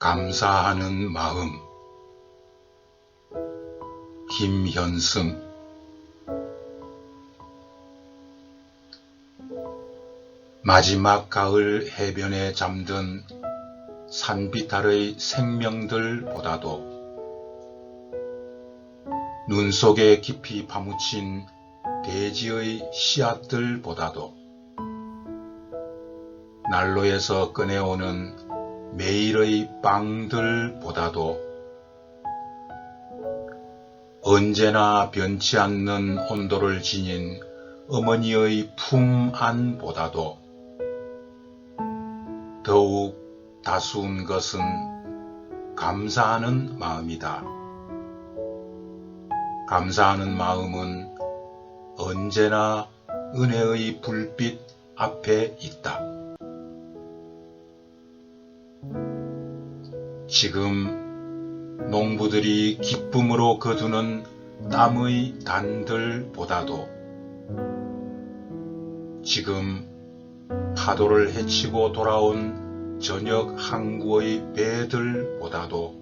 감사하는 마음. 김현승. 마지막 가을 해변에 잠든 산빛 아래의 생명들보다도, 눈 속에 깊이 파묻힌 대지의 씨앗들보다도, 난로에서 꺼내오는 매일의 빵들보다도, 언제나 변치 않는 온도를 지닌 어머니의 품 안보다도 더욱 다수운 것은 감사하는 마음이다. 감사하는 마음은 언제나 은혜의 불빛 앞에 있다. 지금 농부들이 기쁨으로 거두는 땀의 단들보다도, 지금 파도를 헤치고 돌아온 저녁 항구의 배들보다도,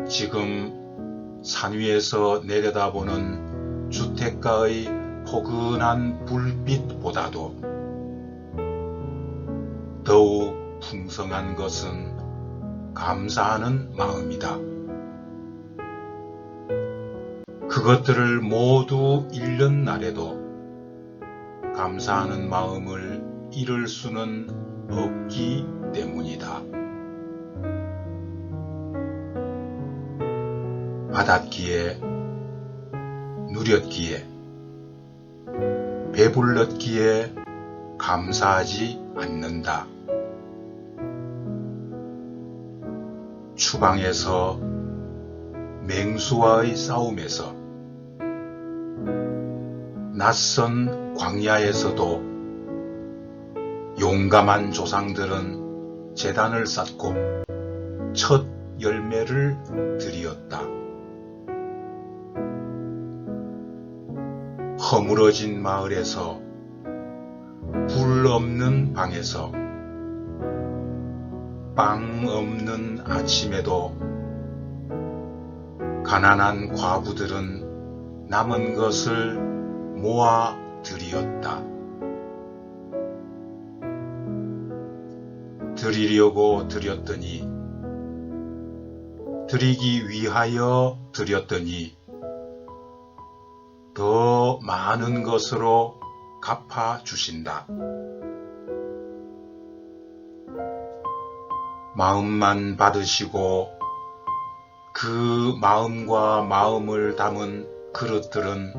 지금 산 위에서 내려다보는 주택가의 포근한 불빛보다도 더욱 풍성한 것은 감사하는 마음이다. 그것들을 모두 잃는 날에도 감사하는 마음을 잃을 수는 없기 때문이다. 받았기에, 누렸기에, 배불렀기에 감사하지 않는다. 추방에서, 맹수와의 싸움에서, 낯선 광야에서도 용감한 조상들은 제단을 쌓고 첫 열매를 드리었다. 허물어진 마을에서, 불 없는 방에서, 빵 없는 아침에도 가난한 과부들은 남은 것을 모아 드리었다. 드리려고 드렸더니, 드리기 위하여 드렸더니 더 많은 것으로 갚아주신다. 마음만 받으시고 그 마음과 마음을 담은 그릇들은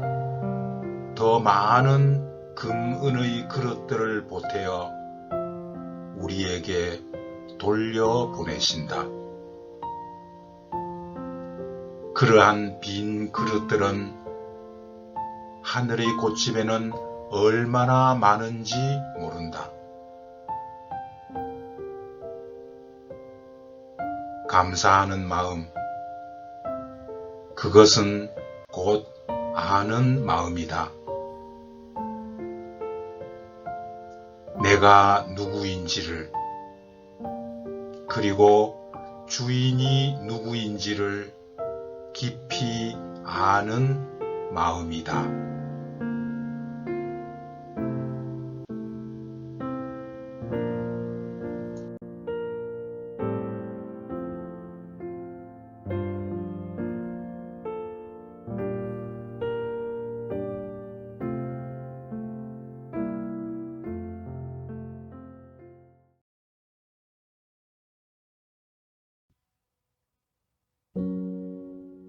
더 많은 금은의 그릇들을 보태어 우리에게 돌려보내신다. 그러한 빈 그릇들은 하늘의 고집에는 얼마나 많은지 모른다. 감사하는 마음, 그것은 곧 아는 마음이다. 내가 누구인지를, 그리고 주인이 누구인지를 깊이 아는 마음이다.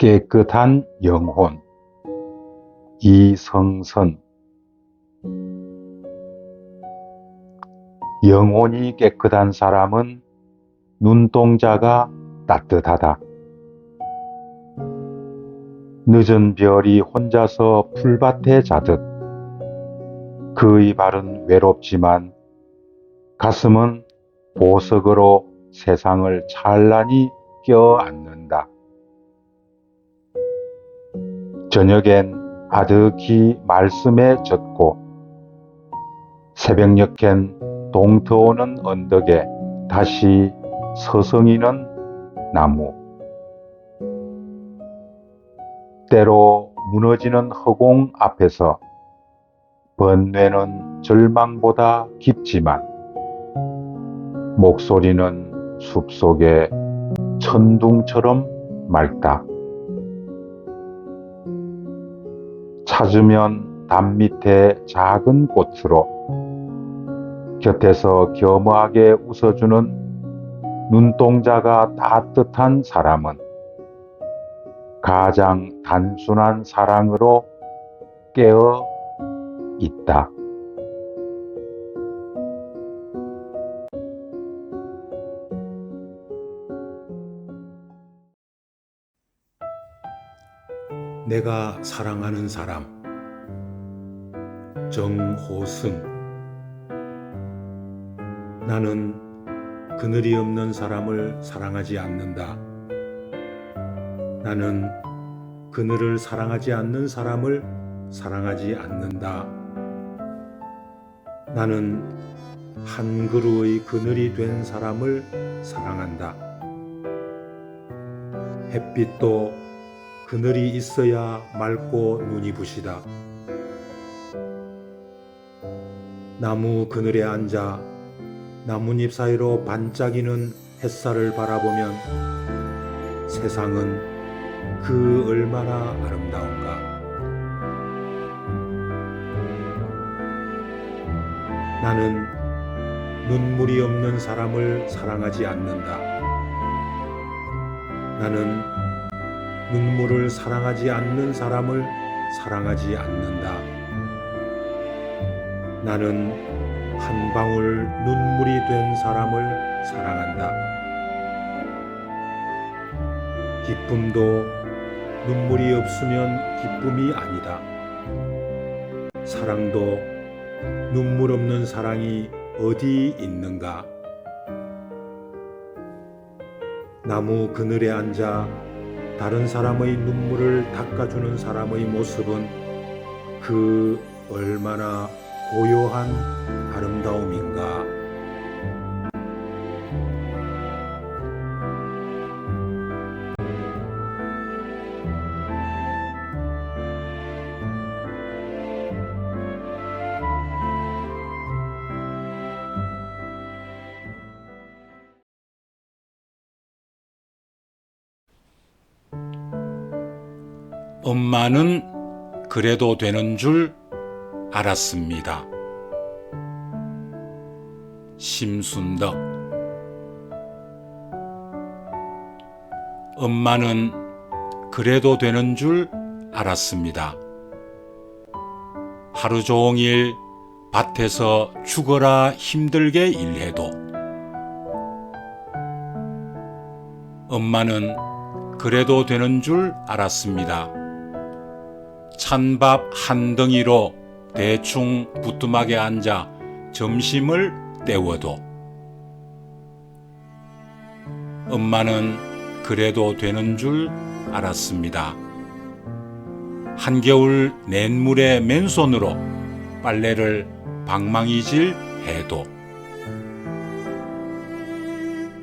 깨끗한 영혼. 이성선. 영혼이 깨끗한 사람은 눈동자가 따뜻하다. 늦은 별이 혼자서 풀밭에 자듯 그의 발은 외롭지만 가슴은 보석으로 세상을 찬란히 껴안는다. 저녁엔 아득히 말씀에 젖고 새벽녘엔 동트오는 언덕에 다시 서성이는 나무. 때로 무너지는 허공 앞에서 번뇌는 절망보다 깊지만 목소리는 숲속의 천둥처럼 맑다. 찾으면 담 밑에 작은 꽃으로 곁에서 겸허하게 웃어주는 눈동자가 따뜻한 사람은 가장 단순한 사랑으로 깨어 있다. 내가 사랑하는 사람 정호승. 나는 그늘이 없는 사람을 사랑하지 않는다. 나는 그늘을 사랑하지 않는 사람을 사랑하지 않는다. 나는 한 그루의 그늘이 된 사람을 사랑한다. 햇빛도 그늘이 있어야 맑고 눈이 부시다. 나무 그늘에 앉아 나뭇잎 사이로 반짝이는 햇살을 바라보면 세상은 그 얼마나 아름다운가. 나는 눈물이 없는 사람을 사랑하지 않는다. 나는 눈물을 사랑하지 않는 사람을 사랑하지 않는다. 나는 한 방울 눈물이 된 사람을 사랑한다. 기쁨도 눈물이 없으면 기쁨이 아니다. 사랑도 눈물 없는 사랑이 어디 있는가. 나무 그늘에 앉아 다른 사람의 눈물을 닦아주는 사람의 모습은 그 얼마나 고요한 아름다움인가. 엄마는 그래도 되는 줄 알았습니다. 심순덕. 엄마는 그래도 되는 줄 알았습니다. 하루 종일 밭에서 죽어라 힘들게 일해도 엄마는 그래도 되는 줄 알았습니다. 찬밥 한 덩이로 대충 부뚜막에 앉아 점심을 때워도 엄마는 그래도 되는 줄 알았습니다. 한겨울 냇물에 맨손으로 빨래를 방망이질 해도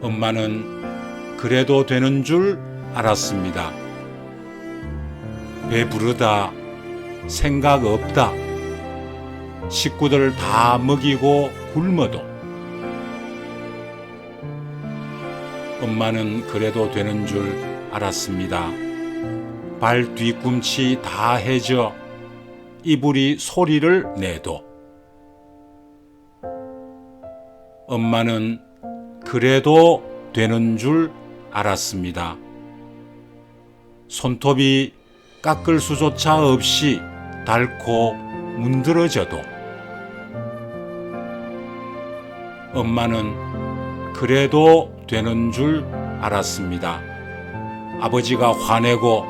엄마는 그래도 되는 줄 알았습니다. 배부르다, 생각 없다, 식구들 다 먹이고 굶어도 엄마는 그래도 되는 줄 알았습니다. 발 뒤꿈치 다 해져 이불이 소리를 내도 엄마는 그래도 되는 줄 알았습니다. 손톱이 깎을 수조차 없이 닳고 문드러져도 엄마는 그래도 되는 줄 알았습니다. 아버지가 화내고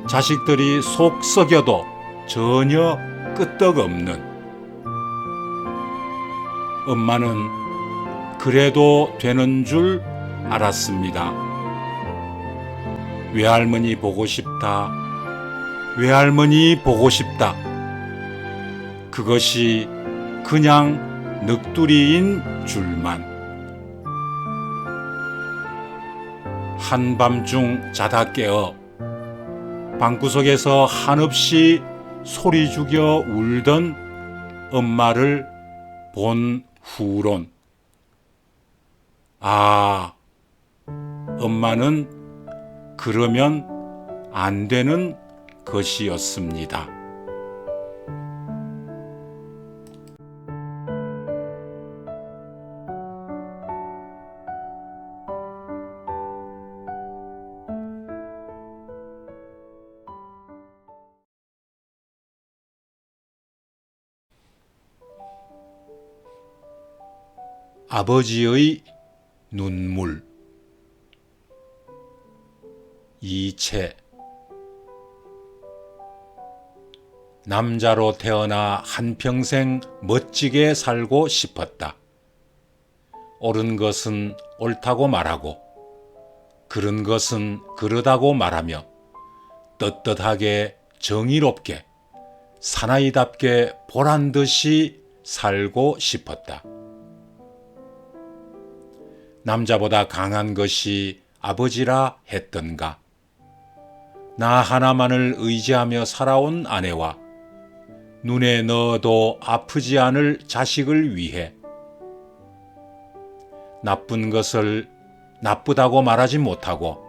자식들이 속 썩여도 전혀 끄떡없는 엄마는 그래도 되는 줄 알았습니다. 외할머니 보고 싶다. 외할머니 보고 싶다. 그것이 그냥 넋두리인 줄만. 한밤중 자다 깨어 방구석에서 한없이 소리 죽여 울던 엄마를 본 후론, 아, 엄마는 그러면 안 되는 것이었습니다. 아버지의 눈물. 이채. 남자로 태어나 한평생 멋지게 살고 싶었다. 옳은 것은 옳다고 말하고 그른 것은 그르다고 말하며 떳떳하게 정의롭게 사나이답게 보란듯이 살고 싶었다. 남자보다 강한 것이 아버지라 했던가. 나 하나만을 의지하며 살아온 아내와 눈에 넣어도 아프지 않을 자식을 위해 나쁜 것을 나쁘다고 말하지 못하고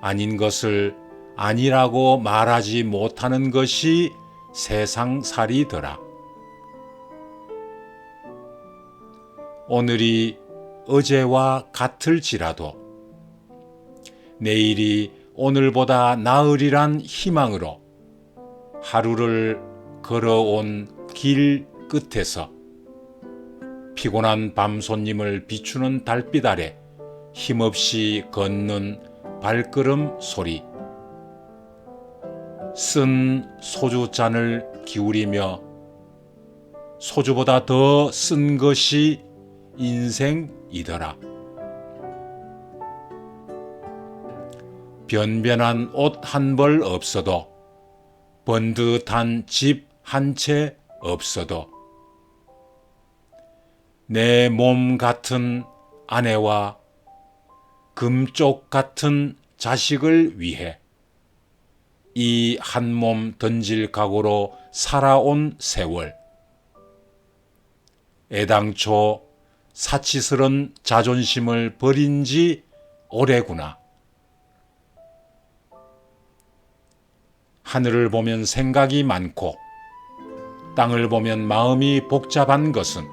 아닌 것을 아니라고 말하지 못하는 것이 세상살이더라. 오늘이 어제와 같을지라도 내일이 오늘보다 나으리란 희망으로 하루를 걸어온 길 끝에서 피곤한 밤 손님을 비추는 달빛 아래 힘없이 걷는 발걸음 소리, 쓴 소주잔을 기울이며 소주보다 더 쓴 것이 인생이더라. 변변한 옷 한 벌 없어도 번듯한 집 한 채 없어도 내 몸 같은 아내와 금쪽 같은 자식을 위해 이 한 몸 던질 각오로 살아온 세월, 애당초 사치스런 자존심을 버린 지 오래구나. 하늘을 보면 생각이 많고 땅을 보면 마음이 복잡한 것은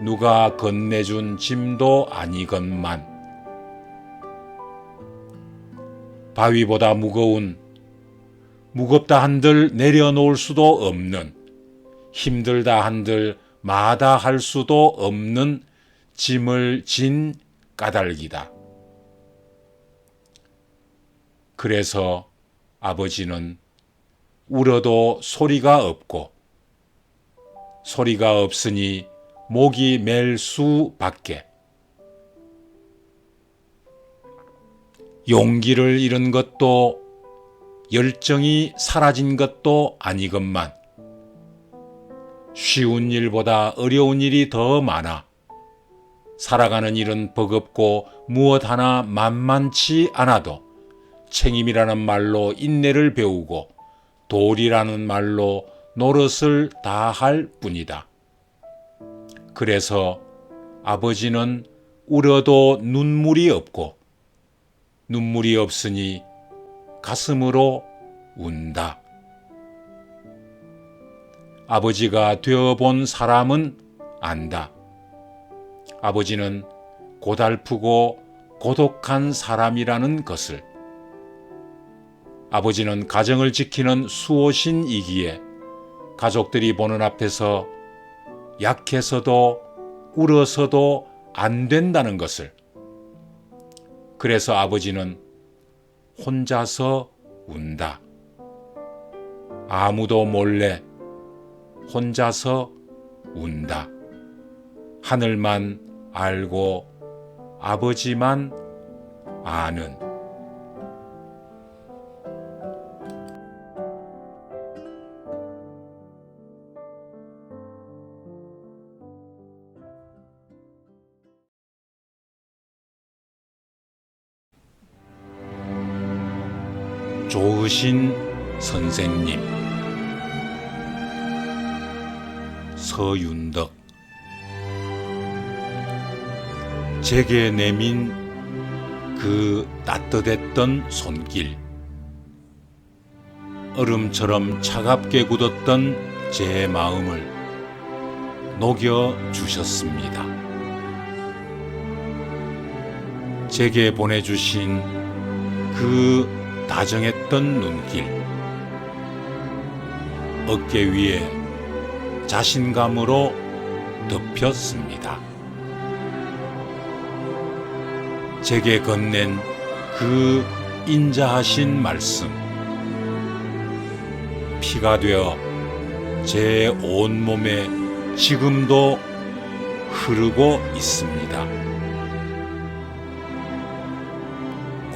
누가 건네준 짐도 아니건만 바위보다 무겁다 한들 내려놓을 수도 없는, 힘들다 한들 마다할 수도 없는 짐을 진 까닭이다. 그래서 아버지는 울어도 소리가 없고 소리가 없으니 목이 맬 수밖에. 용기를 잃은 것도 열정이 사라진 것도 아니건만 쉬운 일보다 어려운 일이 더 많아 살아가는 일은 버겁고 무엇 하나 만만치 않아도 책임이라는 말로 인내를 배우고 도리라는 말로 노릇을 다할 뿐이다. 그래서 아버지는 울어도 눈물이 없고 눈물이 없으니 가슴으로 운다. 아버지가 되어본 사람은 안다. 아버지는 고달프고 고독한 사람이라는 것을. 아버지는 가정을 지키는 수호신이기에 가족들이 보는 앞에서 약해서도 울어서도 안 된다는 것을. 그래서 아버지는 혼자서 운다. 아무도 몰래 혼자서 운다. 하늘만 알고 아버지만 아는. 좋으신 선생님. 서윤덕. 제게 내민 그 따뜻했던 손길, 얼음처럼 차갑게 굳었던 제 마음을 녹여주셨습니다. 제게 보내주신 그 다정했던 눈길, 어깨 위에 자신감으로 덮였습니다. 제게 건넨 그 인자하신 말씀, 피가 되어 제 온몸에 지금도 흐르고 있습니다.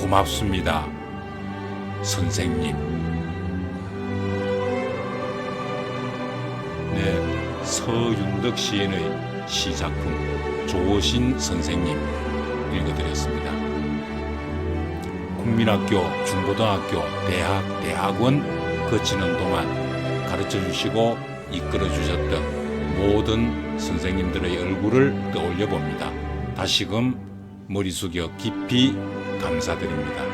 고맙습니다, 선생님. 네, 서윤덕 시인의 시작품 좋으신 선생님 읽어드렸습니다. 국민학교, 중고등학교, 대학, 대학원 거치는 동안 가르쳐주시고 이끌어주셨던 모든 선생님들의 얼굴을 떠올려 봅니다. 다시금 머리 숙여 깊이 감사드립니다.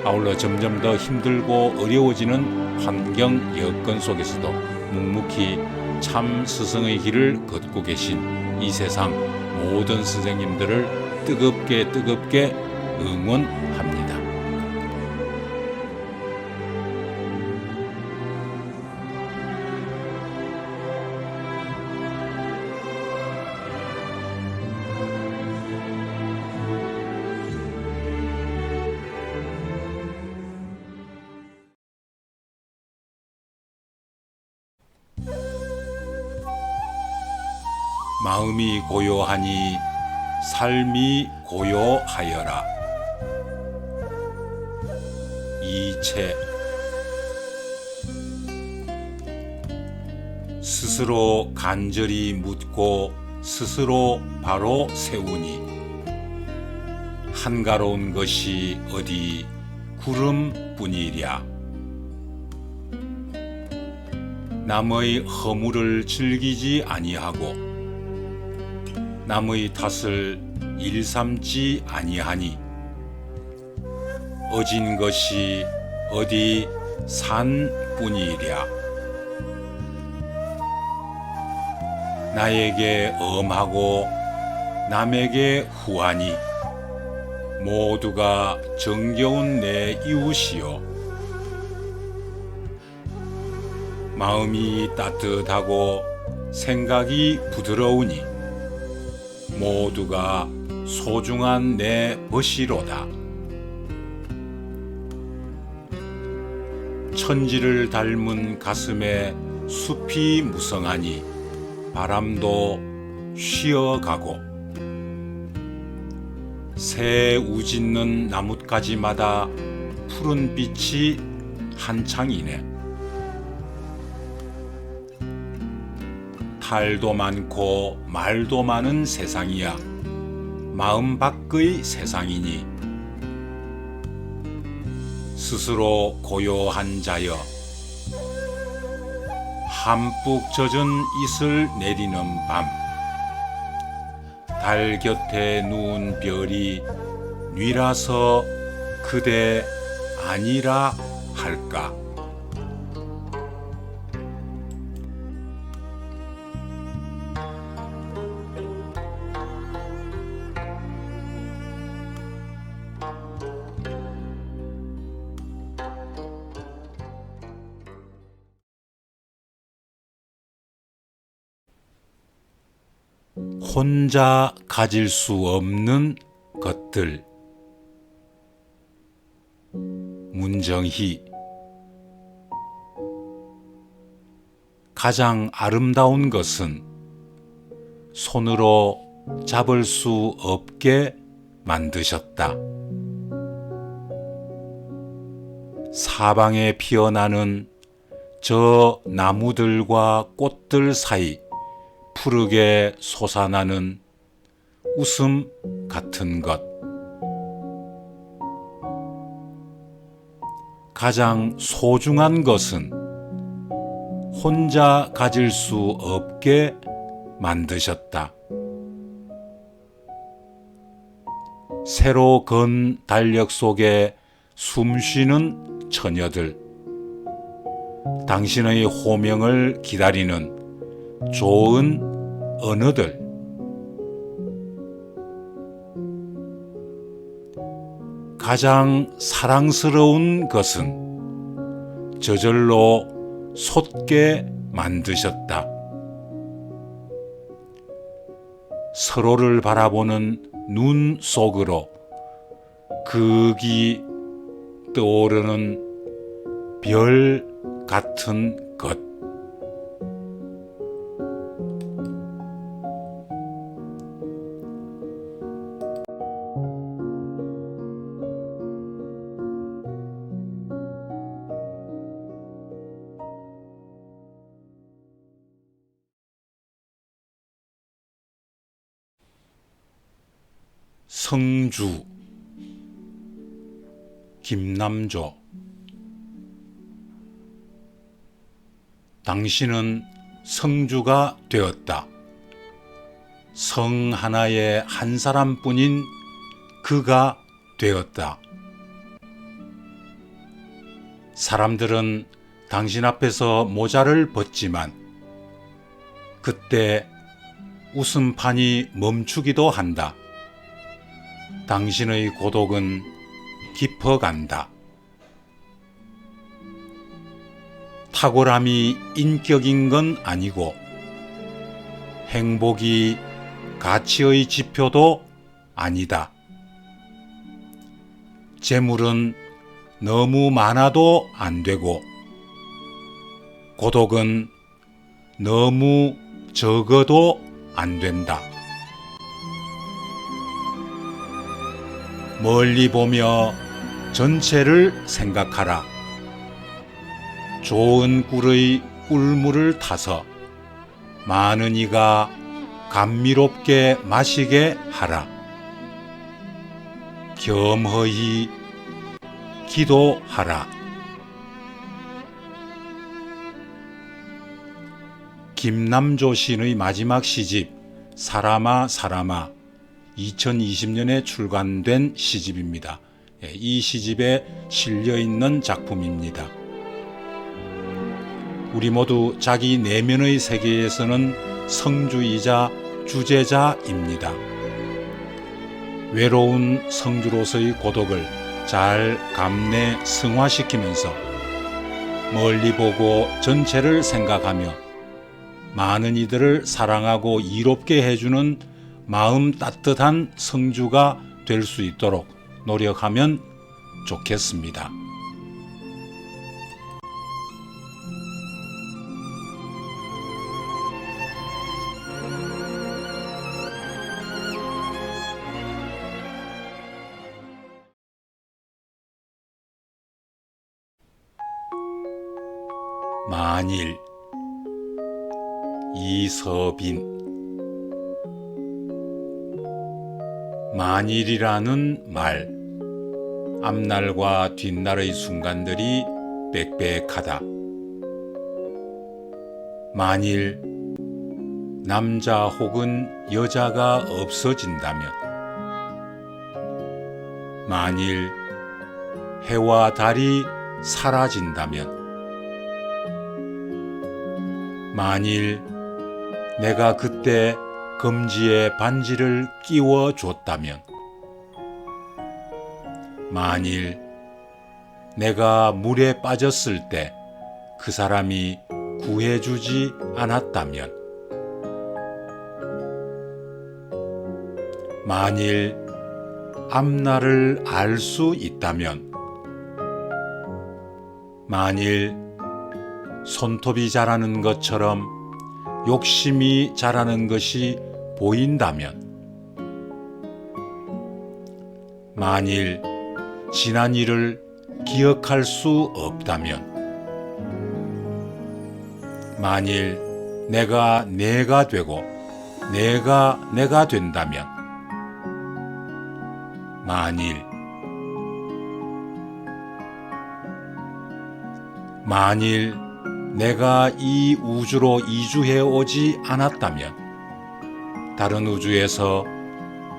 아울러 점점 더 힘들고 어려워지는 환경 여건 속에서도 묵묵히 참 스승의 길을 걷고 계신 이 세상 모든 선생님들을 뜨겁게 응원합니다. 마음이 고요하니 삶이 고요하여라. 이채. 스스로 간절히 묻고 스스로 바로 세우니 한가로운 것이 어디 구름뿐이랴. 남의 허물을 즐기지 아니하고 남의 탓을 일삼지 아니하니 어진 것이 어디 산뿐이랴. 나에게 엄하고 남에게 후하니 모두가 정겨운 내 이웃이요. 마음이 따뜻하고 생각이 부드러우니 모두가 소중한 내 벗이로다. 천지를 닮은 가슴에 숲이 무성하니 바람도 쉬어가고 새 우짖는 나뭇가지마다 푸른 빛이 한창이네. 탈도 많고 말도 많은 세상이야 마음 밖의 세상이니 스스로 고요한 자여 한뿍 젖은 이슬 내리는 밤 달 곁에 누운 별이 뉘라서 그대 아니라 할까. 혼자 가질 수 없는 것들. 문정희. 가장 아름다운 것은 손으로 잡을 수 없게 만드셨다. 사방에 피어나는 저 나무들과 꽃들 사이 푸르게 솟아나는 웃음 같은 것. 가장 소중한 것은 혼자 가질 수 없게 만드셨다. 새로 건 달력 속에 숨쉬는 처녀들, 당신의 호명을 기다리는 좋은 언어들, 가장 사랑스러운 것은 저절로 솟게 만드셨다. 서로를 바라보는 눈 속으로 극이 떠오르는 별 같은 것. 성주 김남조. 당신은 성주가 되었다. 성 하나의 한 사람뿐인 그가 되었다. 사람들은 당신 앞에서 모자를 벗지만 그때 웃음판이 멈추기도 한다. 당신의 고독은 깊어간다. 탁월함이 인격인 건 아니고 행복이 가치의 지표도 아니다. 재물은 너무 많아도 안 되고 고독은 너무 적어도 안 된다. 멀리 보며 전체를 생각하라. 좋은 꿀의 꿀물을 타서 많은 이가 감미롭게 마시게 하라. 겸허히 기도하라. 김남조 시인의 마지막 시집 사람아 사람아 2020년에 출간된 시집입니다. 이 시집에 실려있는 작품입니다. 우리 모두 자기 내면의 세계에서는 성주이자 주제자입니다. 외로운 성주로서의 고독을 잘 감내 승화시키면서 멀리 보고 전체를 생각하며 많은 이들을 사랑하고 이롭게 해주는 마음 따뜻한 성주가 될 수 있도록 노력하면 좋겠습니다. 만일 이서빈. 만일이라는 말, 앞날과 뒷날의 순간들이 빽빽하다. 만일 남자 혹은 여자가 없어진다면, 만일 해와 달이 사라진다면, 만일 내가 그때 검지에 반지를 끼워 줬다면, 만일 내가 물에 빠졌을 때 그 사람이 구해주지 않았다면, 만일 앞날을 알 수 있다면, 만일 손톱이 자라는 것처럼 욕심이 자라는 것이 보인다면, 만일 지난 일을 기억할 수 없다면, 만일 내가 되고 내가 된다면, 만일 내가 이 우주로 이주해 오지 않았다면 다른 우주에서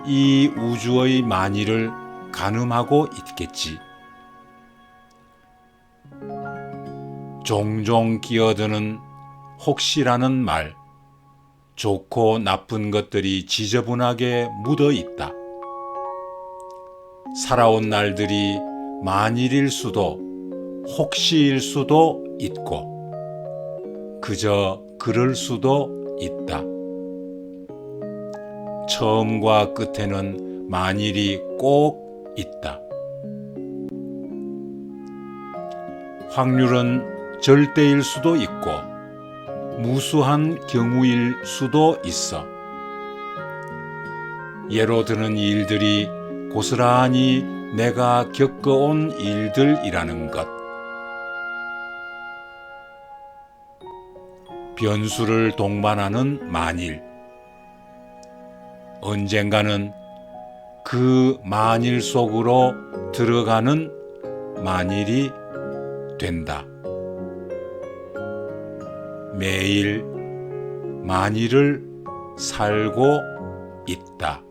이 우주의 만일을 가늠하고 있겠지. 종종 끼어드는 혹시라는 말, 좋고 나쁜 것들이 지저분하게 묻어 있다. 살아온 날들이 만일일 수도 혹시일 수도 있고 그저 그럴 수도 있다. 처음과 끝에는 만일이 꼭 있다. 확률은 절대일 수도 있고 무수한 경우일 수도 있어. 예로 드는 일들이 고스란히 내가 겪어온 일들이라는 것. 변수를 동반하는 만일. 언젠가는 그 만일 속으로 들어가는 만일이 된다. 매일 만일을 살고 있다.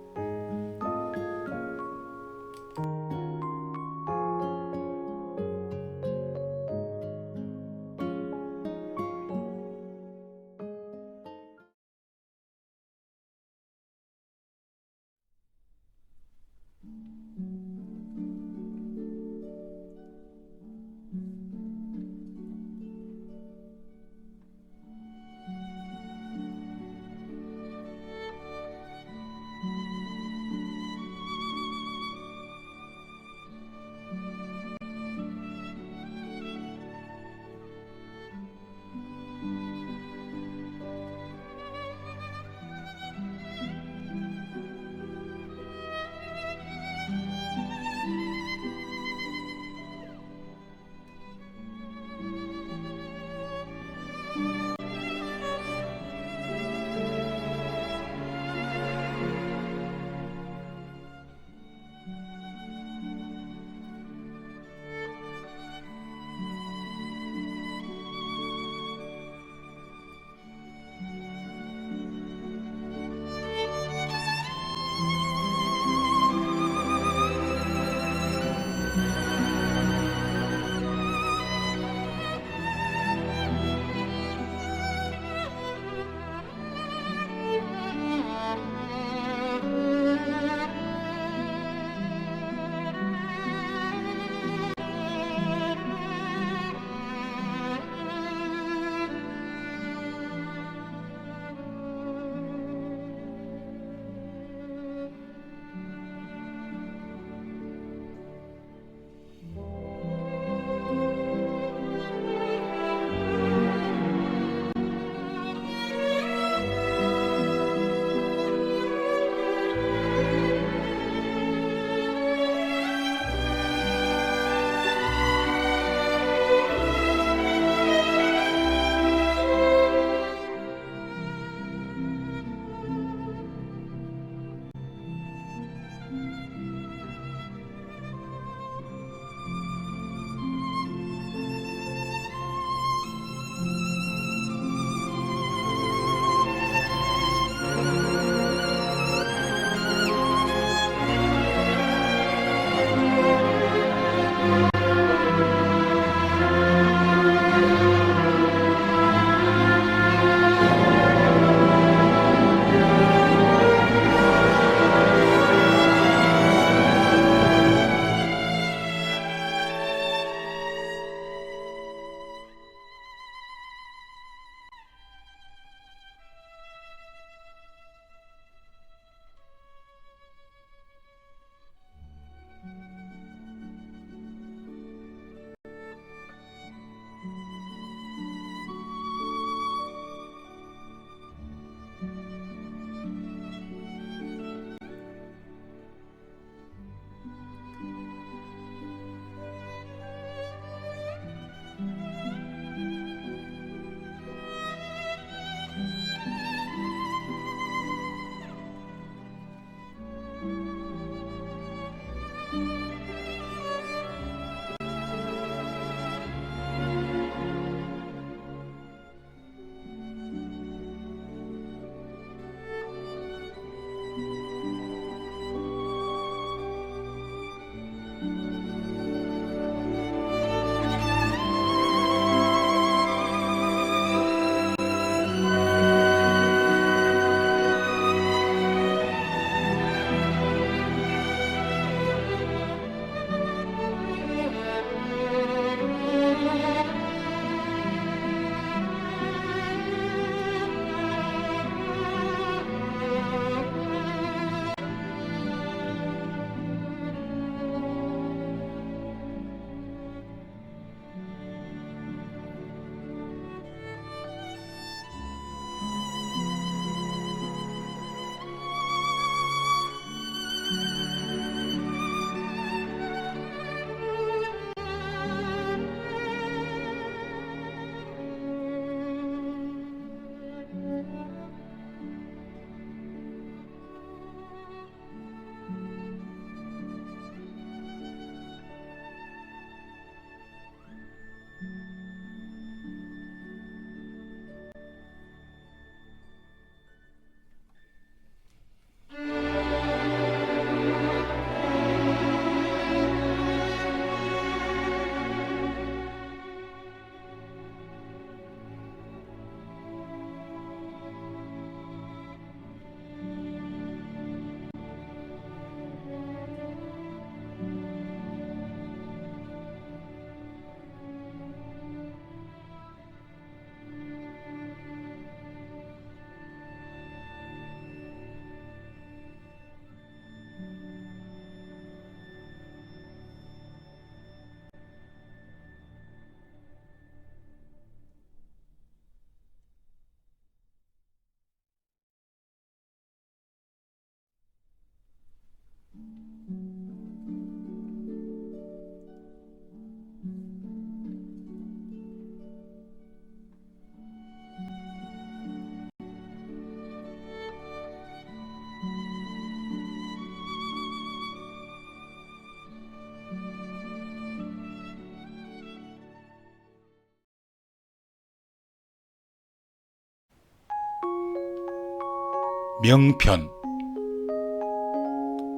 명편,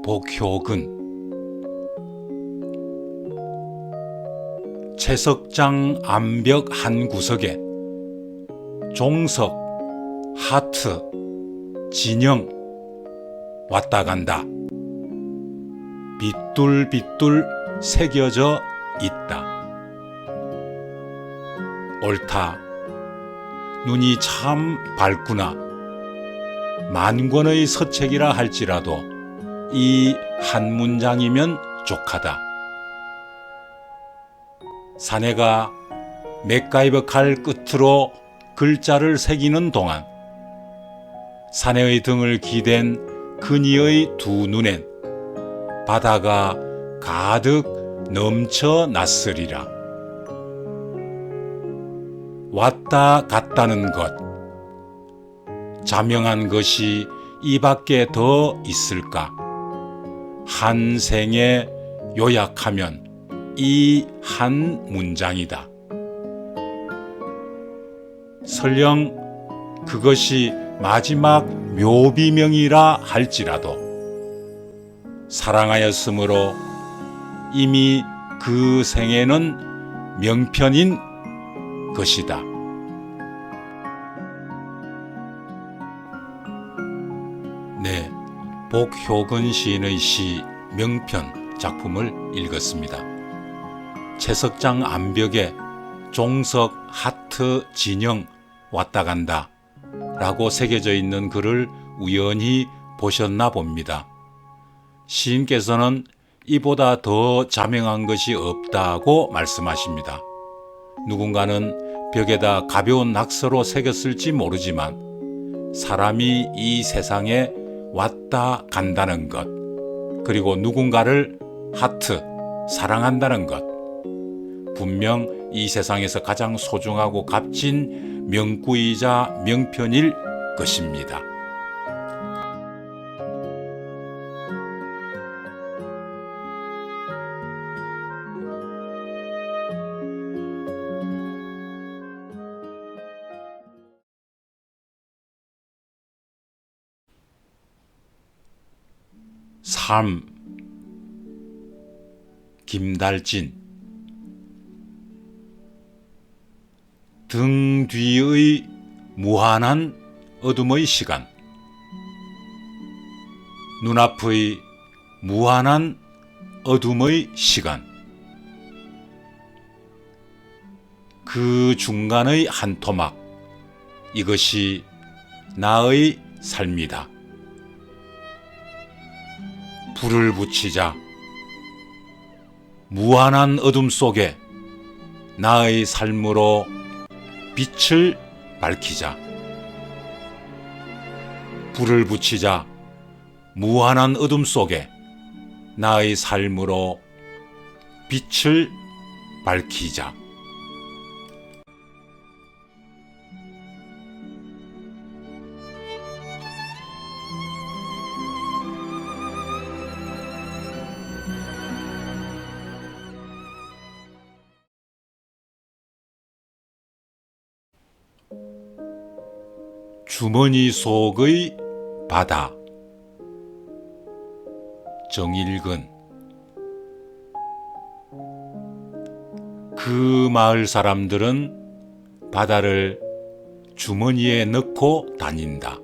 복효근, 채석장 암벽 한 구석에 종석, 하트, 진영 왔다 간다. 빗둘빗둘 새겨져 있다. 옳다. 눈이 참 밝구나. 만권의 서책이라 할지라도 이 한 문장이면 족하다. 사내가 맥가이버 칼 끝으로 글자를 새기는 동안 사내의 등을 기댄 그니의 두 눈엔 바다가 가득 넘쳐났으리라. 왔다 갔다는 것, 자명한 것이 이 밖에 더 있을까? 한 생에 요약하면 이 한 문장이다. 설령 그것이 마지막 묘비명이라 할지라도 사랑하였으므로 이미 그 생에는 명편인 것이다. 네, 복효근 시인의 시 명편 작품을 읽었습니다. 채석장 암벽에 종석, 하트, 진영 왔다 간다 라고 새겨져 있는 글을 우연히 보셨나 봅니다. 시인께서는 이보다 더 자명한 것이 없다고 말씀하십니다. 누군가는 벽에다 가벼운 낙서로 새겼을지 모르지만 사람이 이 세상에 왔다 간다는 것, 그리고 누군가를 하트, 사랑한다는 것, 분명 이 세상에서 가장 소중하고 값진 명구이자 명편일 것입니다. 삶, 김달진. 등 뒤의 무한한 어둠의 시간, 눈앞의 무한한 어둠의 시간, 그 중간의 한 토막, 이것이 나의 삶이다. 불을 붙이자. 무한한 어둠 속에 나의 삶으로 빛을 밝히자. 불을 붙이자. 무한한 어둠 속에 나의 삶으로 빛을 밝히자. 주머니 속의 바다. 정일근. 그 마을 사람들은 바다를 주머니에 넣고 다닌다.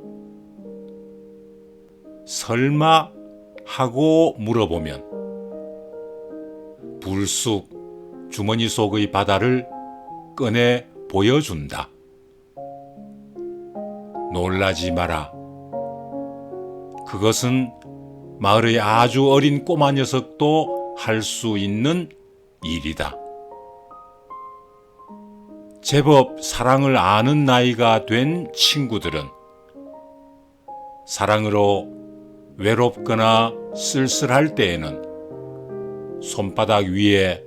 설마 하고 물어보면 불쑥 주머니 속의 바다를 꺼내 보여준다. 놀라지 마라. 그것은 마을의 아주 어린 꼬마 녀석도 할 수 있는 일이다. 제법 사랑을 아는 나이가 된 친구들은 사랑으로 외롭거나 쓸쓸할 때에는 손바닥 위에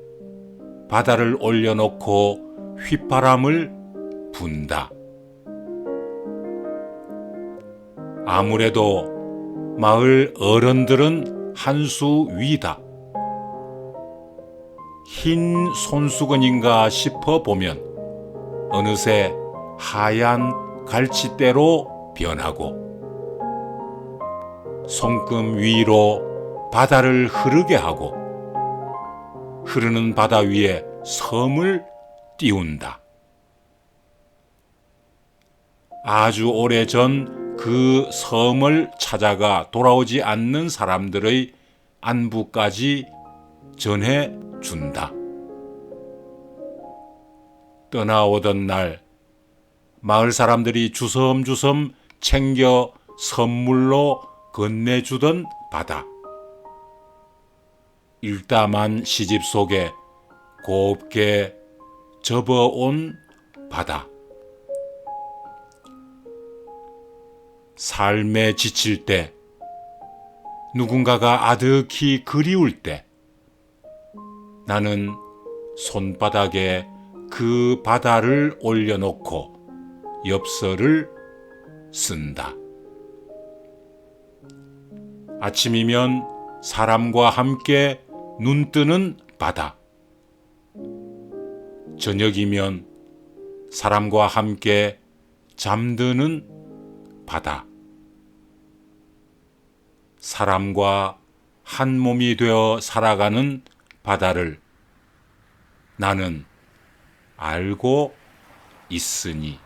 바다를 올려놓고 휘바람을 분다. 아무래도 마을 어른들은 한 수 위다. 흰 손수건인가 싶어 보면 어느새 하얀 갈치대로 변하고 손금 위로 바다를 흐르게 하고 흐르는 바다 위에 섬을 띄운다. 아주 오래전 그 섬을 찾아가 돌아오지 않는 사람들의 안부까지 전해준다. 떠나오던 날 마을 사람들이 주섬주섬 챙겨 선물로 건네주던 바다. 일담한 시집 속에 곱게 접어온 바다. 삶에 지칠 때, 누군가가 아득히 그리울 때, 나는 손바닥에 그 바다를 올려놓고 엽서를 쓴다. 아침이면 사람과 함께 눈뜨는 바다. 저녁이면 사람과 함께 잠드는 바다. 사람과 한 몸이 되어 살아가는 바다를 나는 알고 있으니.